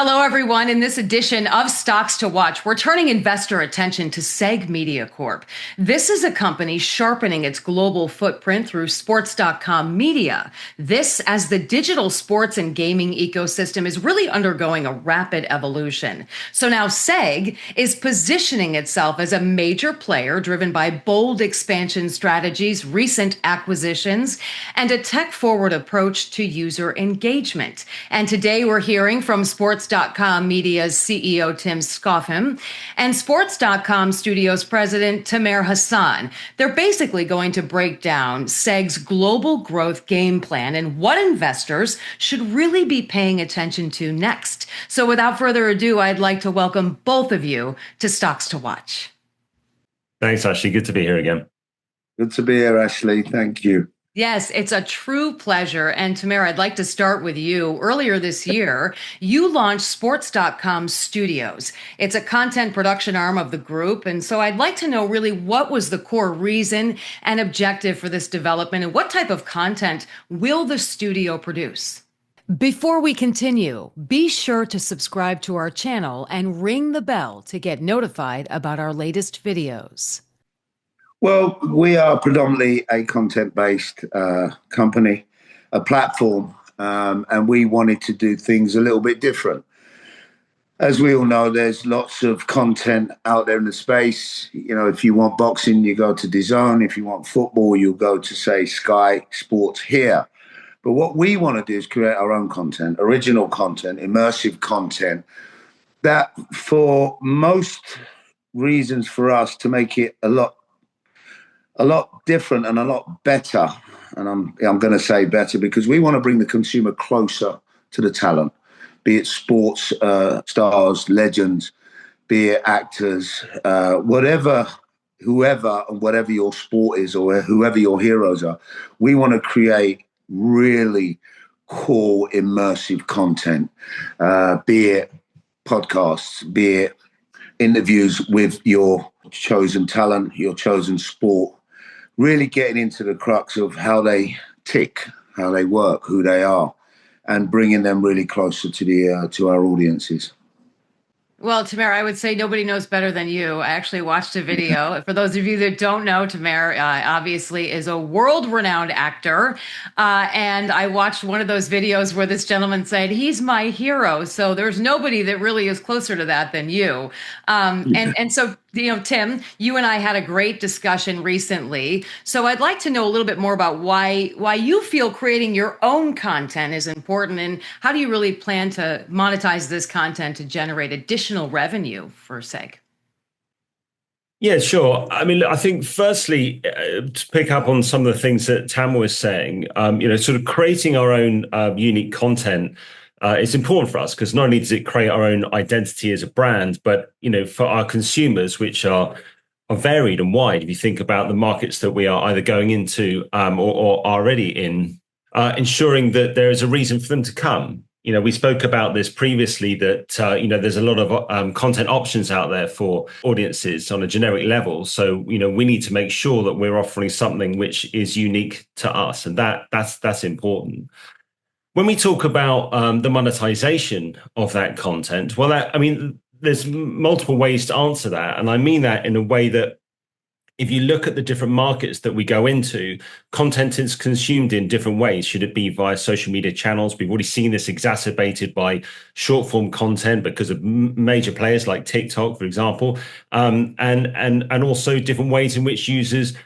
Hello, everyone. In this edition of Stocks to Watch, we're turning investor attention to SEGG Media Corp. This is a company sharpening its global footprint through sports.com media. This, as the digital sports and gaming ecosystem is really undergoing a rapid evolution. So now SEGG is positioning itself as a major player driven by bold expansion strategies, recent acquisitions, and a tech-forward approach to user engagement. And today we're hearing from sports.com Media's CEO Tim Scoffham and sports.com Studios president Tamer Hassan. They're basically going to break down SEGG's global growth game plan and what investors should really be paying attention to next. So without further ado, I'd like to welcome both of you to Stocks to Watch. Thanks, Ashley. Good to be here again. Good to be here, Ashley. Thank you. Yes, it's a true pleasure. And Tamer, I'd like to start with you. Earlier this year, you launched sports.com Studios. It's a content production arm of the group. And so I'd like to know really what was the core reason and objective for this development, and what type of content will the studio produce? Before we continue, be sure to subscribe to our channel and ring the bell to get notified about our latest videos. Well, we are predominantly a content-based company, a platform, and we wanted to do things a little bit different. As we all know, there's lots of content out there in the space. You know, if you want boxing, you go to DAZN. If you want football, you'll go to, say, Sky Sports here. But what we want to do is create our own content, original content, immersive content, that for most reasons for us to make it a lot different and a lot better. And I'm going to say better because we want to bring the consumer closer to the talent, be it sports stars, legends, be it actors, whoever and whatever your sport is or whoever your heroes are. We want to create really cool, immersive content, be it podcasts, be it interviews with your chosen talent, your chosen sport, really getting into the crux of how they tick, how they work, who they are, and bringing them really closer to our audiences. Well, Tamer, I would say nobody knows better than you. I actually watched a video. For those of you that don't know, Tamer obviously is a world-renowned actor. And I watched one of those videos where this gentleman said, he's my hero. So there's nobody that really is closer to that than you. And so, you know, Tim, you and I had a great discussion recently. So I'd like to know a little bit more about why you feel creating your own content is important, and how do you really plan to monetize this content to generate additional revenue for SEGG? Yeah, sure. I mean, I think firstly, to pick up on some of the things that Tamer was saying, sort of creating our own unique content is important for us, because not only does it create our own identity as a brand, but, you know, for our consumers, which are varied and wide. If you think about the markets that we are either going into or already in, ensuring that there is a reason for them to come. You know, we spoke about this previously, that, there's a lot of content options out there for audiences on a generic level. So, you know, we need to make sure that we're offering something which is unique to us. And that's important. When we talk about the monetization of that content, well, there's multiple ways to answer that. And I mean that in a way that if you look at the different markets that we go into, content is consumed in different ways. Should it be via social media channels? We've already seen this exacerbated by short form content because of major players like TikTok, for example, and also different ways in which users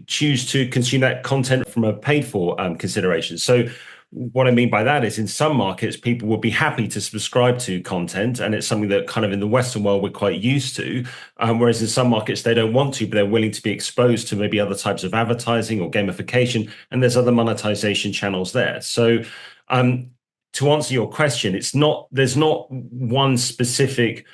choose to consume that content from a paid for consideration. So what I mean by that is, in some markets, people will be happy to subscribe to content, and it's something that kind of in the Western world we're quite used to, whereas in some markets they don't want to, but they're willing to be exposed to maybe other types of advertising or gamification, and there's other monetization channels there. So to answer your question, there's not one specific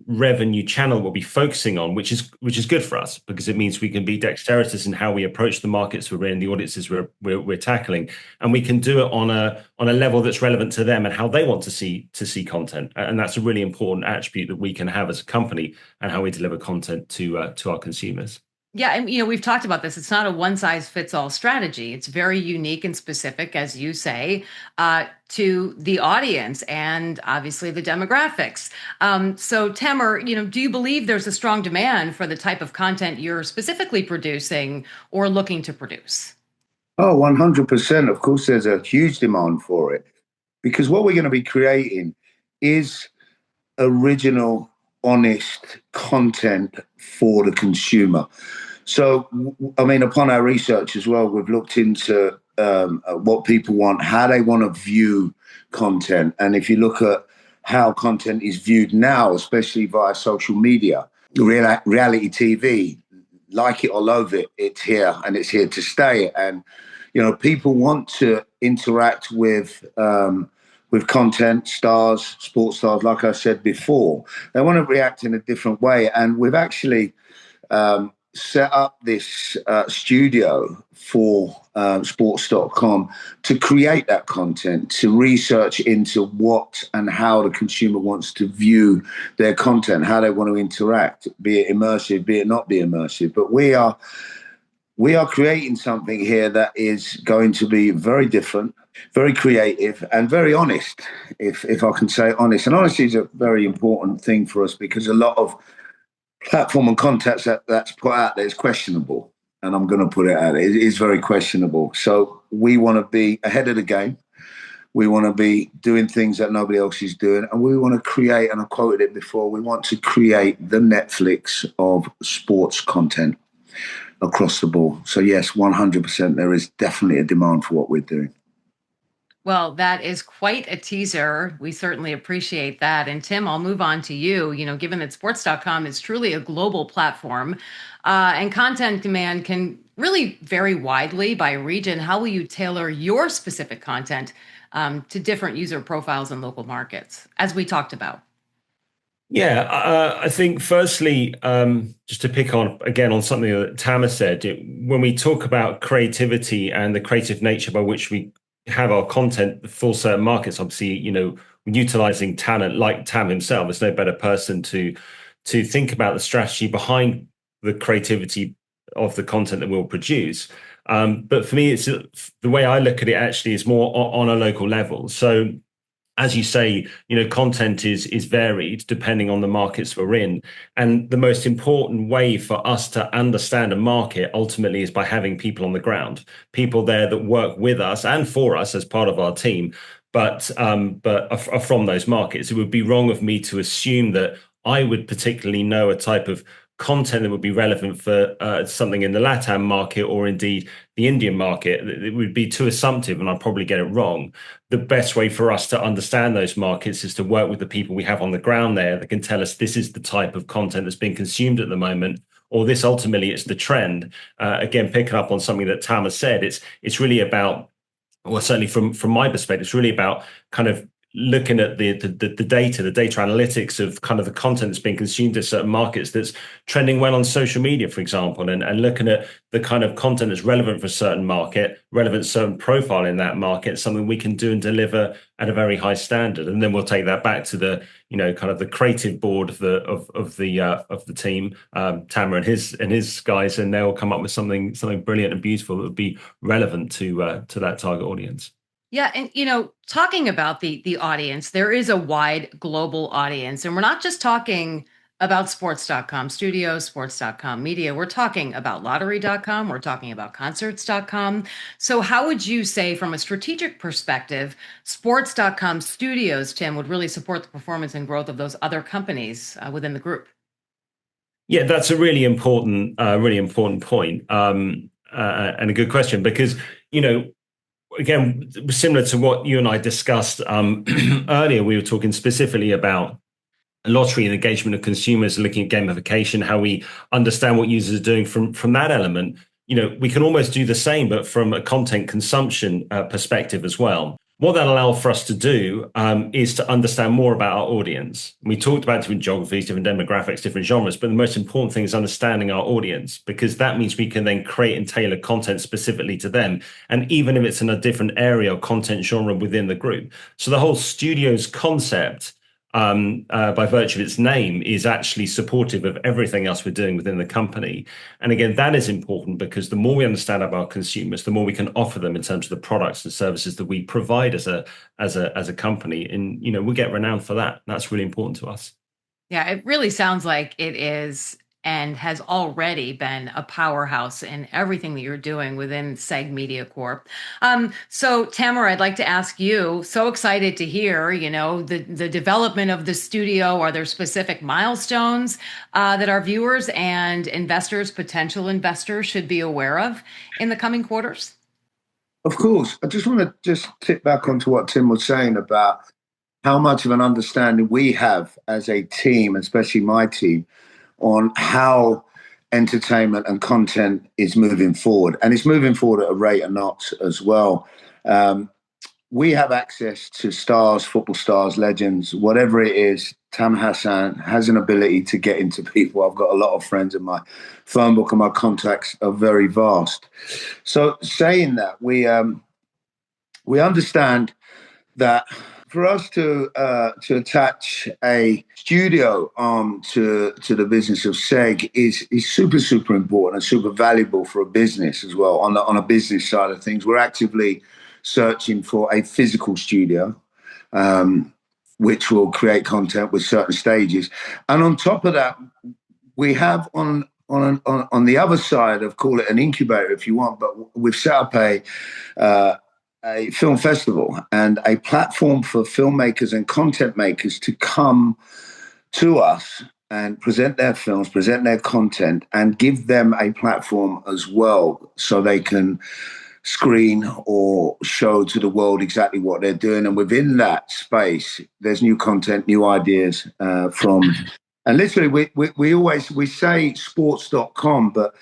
revenue channel we'll be focusing on, which is good for us, because it means we can be dexterous in how we approach the markets we're in, the audiences we're tackling, and we can do it on a level that's relevant to them and how they want to see content. And that's a really important attribute that we can have as a company, and how we deliver content to our consumers. Yeah, and we've talked about this. It's not a one size fits all strategy. It's very unique and specific, as you say, to the audience and obviously the demographics. So, Tamer, do you believe there's a strong demand for the type of content you're specifically producing or looking to produce? Oh, 100%. Of course, there's a huge demand for it because what we're going to be creating is original, honest content for the consumer. So, I mean, upon our research as well, we've looked into what people want, how they want to view content. And if you look at how content is viewed now, especially via social media, reality TV, like it or loathe it, it's here and it's here to stay. And, people want to interact with content, stars, sports stars, like I said before. They want to react in a different way. And we've actually set up this studio for sports.com to create that content, to research into what and how the consumer wants to view their content, how they want to interact, be it immersive, be it not be immersive. But we are creating something here that is going to be very different, very creative, and very honest, if I can say honest. And honesty is a very important thing for us because a lot of platform and content that's put out there is questionable. And I'm going to put it out there. It is very questionable. So we want to be ahead of the game. We want to be doing things that nobody else is doing. And we want to create, and I quoted it before, we want to create the Netflix of sports content across the board. So yes, 100%, there is definitely a demand for what we're doing. Well, that is quite a teaser. We certainly appreciate that. And Tim, I'll move on to you. Given that sports.com is truly a global platform and content demand can really vary widely by region, how will you tailor your specific content to different user profiles in local markets, as we talked about? Yeah, I think firstly, just to pick on again on something that Tamer said, when we talk about creativity and the creative nature by which we have our content for certain markets, obviously, utilizing talent like Tam himself, there's no better person to think about the strategy behind the creativity of the content that we'll produce. But for me, it's the way I look at it actually is more on a local level. So as you say, content is varied depending on the markets we're in. And the most important way for us to understand a market ultimately is by having people on the ground, people there that work with us and for us as part of our team, but are from those markets. It would be wrong of me to assume that I would particularly know a type of content that would be relevant for something in the LATAM market or indeed the Indian market. It would be too assumptive and I'd probably get it wrong. The best way for us to understand those markets is to work with the people we have on the ground there that can tell us this is the type of content that's being consumed at the moment, or this ultimately is the trend. Again, picking up on something that Tamer said, it's really about, well, certainly from my perspective, it's really about kind of looking at the data analytics of kind of the content that's being consumed in certain markets that's trending well on social media, for example, and looking at the kind of content that's relevant for a certain market, relevant certain profile in that market, something we can do and deliver at a very high standard. And then we'll take that back to the, kind of the creative board of the team, Tamer and his guys, and they'll come up with something brilliant and beautiful that would be relevant to that target audience. Yeah, and talking about the audience, there is a wide global audience, and we're not just talking about sports.com studios, sports.com media. We're talking about lottery.com, we're talking about concerts.com. So how would you say from a strategic perspective, sports.com studios, Tim, would really support the performance and growth of those other companies within the group? Yeah, that's a really important point, and a good question because, again, similar to what you and I discussed earlier, we were talking specifically about lottery and engagement of consumers, looking at gamification, how we understand what users are doing from that element. We can almost do the same, but from a content consumption perspective as well. What that allows for us to do is to understand more about our audience. We talked about different geographies, different demographics, different genres, but the most important thing is understanding our audience, because that means we can then create and tailor content specifically to them. And even if it's in a different area or content genre within the group. So the whole studios concept by virtue of its name, is actually supportive of everything else we're doing within the company. And again, that is important because the more we understand about our consumers, the more we can offer them in terms of the products and services that we provide as a company. And we get renowned for that. That's really important to us. Yeah, it really sounds like it is and has already been a powerhouse in everything that you're doing within SEGG Media Corp. So, Tamer, I'd like to ask you, so excited to hear, the development of the studio. Are there specific milestones that our viewers and investors, potential investors, should be aware of in the coming quarters? Of course. I just want to just tip back onto what Tim was saying about how much of an understanding we have as a team, especially my team, on how entertainment and content is moving forward. And it's moving forward at a rate of knots as well. We have access to stars, football stars, legends, whatever it is. Tamer Hassan has an ability to get into people. I've got a lot of friends in my phone book and my contacts are very vast. So saying that, we understand that for us to attach a studio arm to the business of SEGG is super important and super valuable for a business as well. On a business side of things, we're actively searching for a physical studio, which will create content with certain stages. And on top of that, we have on the other side of, call it an incubator if you want, but we've set up a film festival and a platform for filmmakers and content makers to come to us and present their films, present their content, and give them a platform as well so they can screen or show to the world exactly what they're doing. And within that space, there's new content, new ideas and literally we say sports.com, but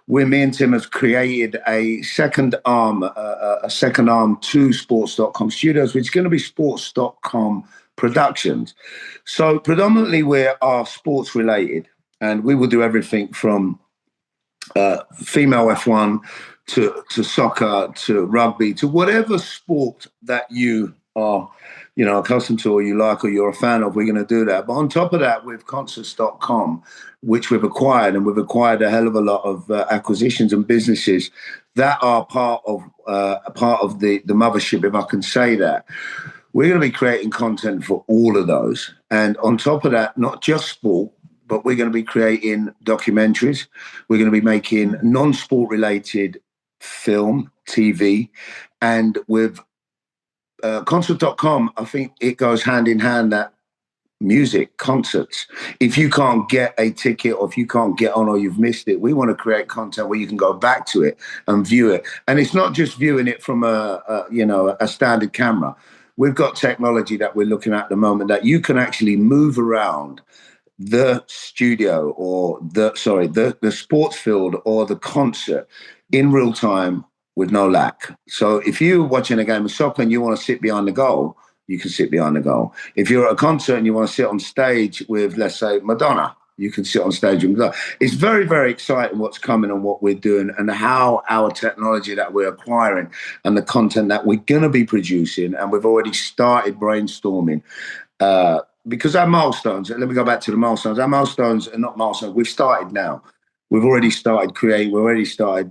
me and Tim have created a second arm to sports.com studios, which is going to be sports.com productions. So predominantly we are sports related, and we will do everything from female F1 to soccer to rugby to whatever sport that you are accustomed to or you like or you're a fan of. We're going to do that. But on top of that, with concerts.com, which we've acquired, and we've acquired a hell of a lot of acquisitions and businesses that are part of the mothership, if I can say that. We're going to be creating content for all of those. And on top of that, not just sport, but we're going to be creating documentaries. We're going to be making non-sport related film, TV, and with concert.com, I think it goes hand in hand that music, concerts. If you can't get a ticket or if you can't get on or you've missed it, we want to create content where you can go back to it and view it. And it's not just viewing it from a standard camera. We've got technology that we're looking at the moment that you can actually move around the studio or the sports field or the concert in real time with no lag. So if you're watching a game of soccer and you want to sit behind the goal, you can sit behind the goal. If you're at a concert and you want to sit on stage with, let's say, Madonna, you can sit on stage with Madonna. It's very, very exciting what's coming and what we're doing and how our technology that we're acquiring and the content that we're going to be producing. And we've already started brainstorming because our milestones, let me go back to the milestones. Our milestones are not milestones. We've started now. We've already started creating. We've already started,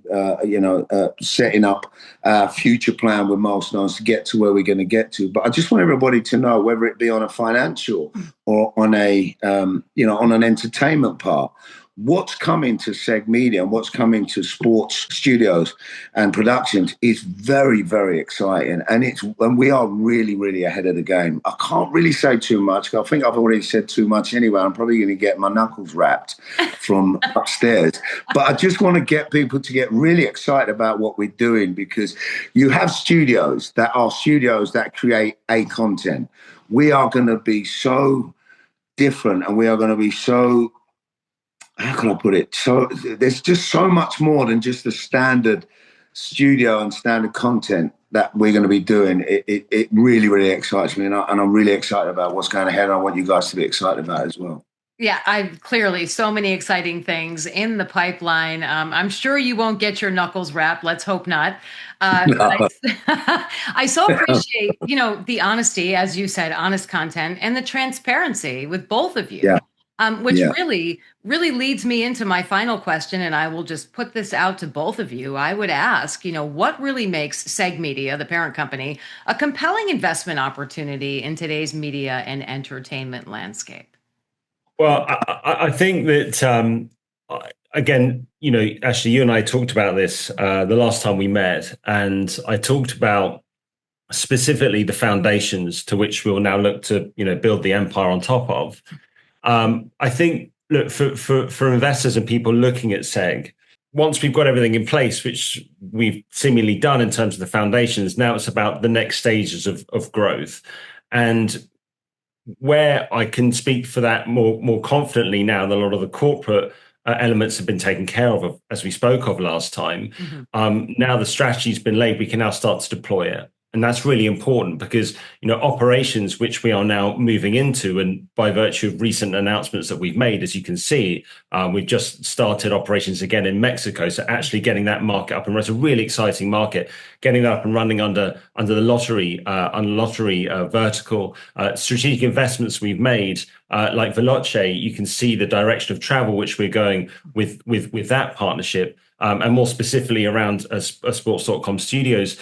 setting up our future plan with milestones to get to where we're going to get to. But I just want everybody to know, whether it be on a financial or on on an entertainment part, what's coming to SEGG Media and what's coming to sports studios and productions is very, very exciting. And we are really, really ahead of the game. I can't really say too much. I think I've already said too much anyway. I'm probably going to get my knuckles wrapped from upstairs. But I just want to get people to get really excited about what we're doing, because you have studios that create a content. We are going to be so different, and we are going to be so, how can I put it? So there's just so much more than just the standard studio and standard content that we're going to be doing. It really, really excites me, and I'm really excited about what's going ahead. And I want you guys to be excited about it as well. Yeah, I've clearly so many exciting things in the pipeline. I'm sure you won't get your knuckles wrapped. Let's hope not. But No. I so appreciate, the honesty, as you said, honest content and the transparency with both of you. Yeah, Which yeah. really, really leads me into my final question, and I will just put this out to both of you. I would ask, what really makes SEGG Media, the parent company, a compelling investment opportunity in today's media and entertainment landscape? Well, I think that again, actually, you and I talked about this the last time we met, and I talked about specifically the foundations to which we'll now look to, build the empire on top of. I think, look, for investors and people looking at SEG, once we've got everything in place, which we've seemingly done in terms of the foundations, now it's about the next stages of growth. And where I can speak for that more confidently now that a lot of the corporate elements have been taken care of, as we spoke of last time. Mhm. Now the strategy's been laid, we can now start to deploy it. And that's really important because, operations, which we are now moving into, and by virtue of recent announcements that we've made, as you can see, we've just started operations again in Mexico. So actually getting that market up and running, it's a really exciting market, getting that up and running under the lottery vertical. Strategic investments we've made, like Veloce, you can see the direction of travel which we're going with that partnership. And more specifically around sports.com studios,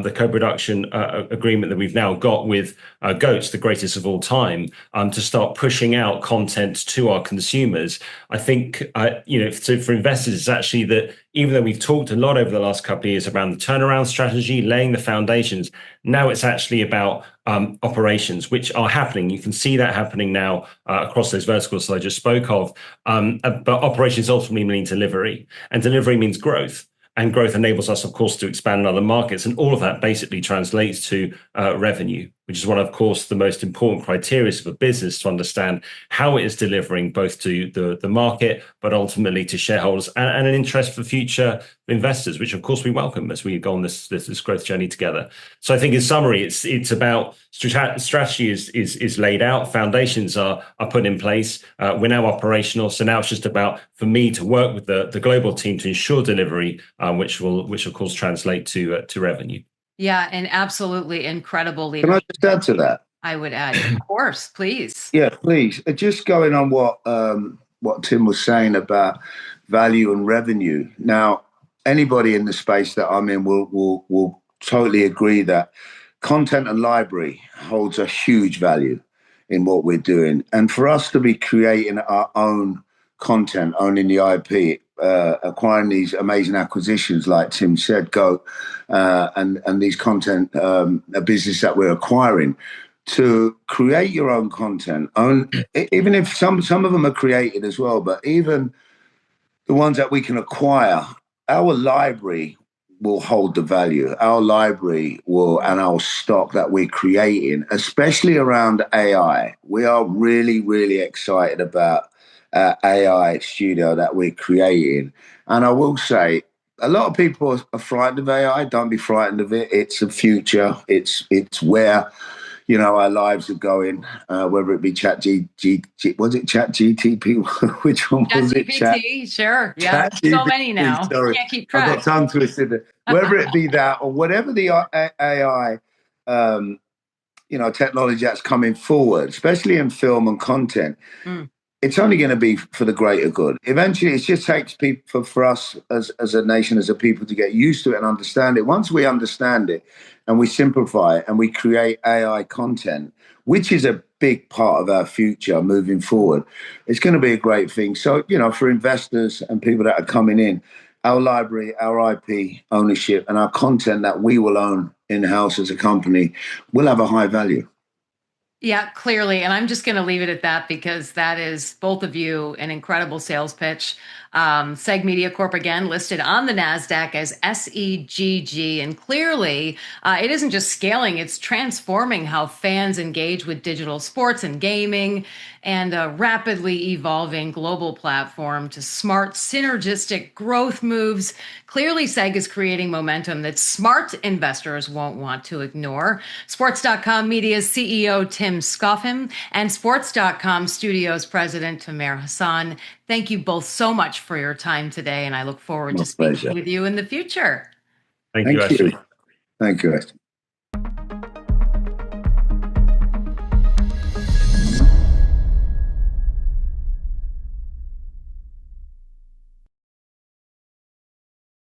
the co-production agreement that we've now got with GOATs, the greatest of all time, to start pushing out content to our consumers. I think, so for investors, it's actually that even though we've talked a lot over the last couple of years around the turnaround strategy, laying the foundations, now it's actually about operations, which are happening. You can see that happening now across those verticals that I just spoke of. But operations ultimately mean delivery, and delivery means growth. And growth enables us, of course, to expand in other markets. And all of that basically translates to revenue, which is one, of course, the most important criteria of a business to understand how it is delivering both to the market, but ultimately to shareholders and an interest for future investors, which, of course, we welcome as we go on this growth journey together. So I think in summary, it's about strategy is laid out, foundations are put in place. We're now operational. So now it's just about, for me, to work with the global team to ensure delivery, which of course translate to revenue. Yeah, and absolutely incredible Can I leadership. just add to that? I would add, of course, please. Yeah, please. Just going on what Tim was saying about value and revenue. Now, anybody in the space that I'm in will totally agree that content and library holds a huge value in what we're doing. And for us to be creating our own content, owning the IP, acquiring these amazing acquisitions, like Tim said, GOAT, and these content, a business that we're acquiring, to create your own content, even if some of them are created as well, but even the ones that we can acquire, our library will hold the value. Our library will, and our stock that we're creating, especially around AI. We are really, really excited about AI studio that we're creating. And I will say, a lot of people are frightened of AI. Don't be frightened of it. It's the future. It's where our lives are going, whether it be was it Chat GTP? Which one was it? GPT, sure. Yeah, Chat there's so many GPT, now. sorry. Can't keep I track. got tongue twisted. Whether it be that or whatever the AI, technology that's coming forward, especially in film and content, Mm. it's only going to be for the greater good. Eventually, it just takes people for us as a nation, as a people, to get used to it and understand it. Once we understand it and we simplify it and we create AI content, which is a big part of our future moving forward, it's going to be a great thing. So, for investors and people that are coming in, our library, our IP ownership, and our content that we will own in-house as a company will have a high value. Yeah, clearly. And I'm just going to leave it at that because that is, both of you, an incredible sales pitch. SEGG Media Corp, again, listed on the NASDAQ as SEGG. And clearly, it isn't just scaling, it's transforming how fans engage with digital sports and gaming, and a rapidly evolving global platform to smart, synergistic growth moves Clearly, SEGG is creating momentum that smart investors won't want to ignore. Sports.com Media's CEO, Tim Scoffham, and Sports.com Studios President, Tamer Hassan. Thank you both so much for your time today, and I look forward to speaking with you in the future. Thank you, Ashley. Thank you, Ashley.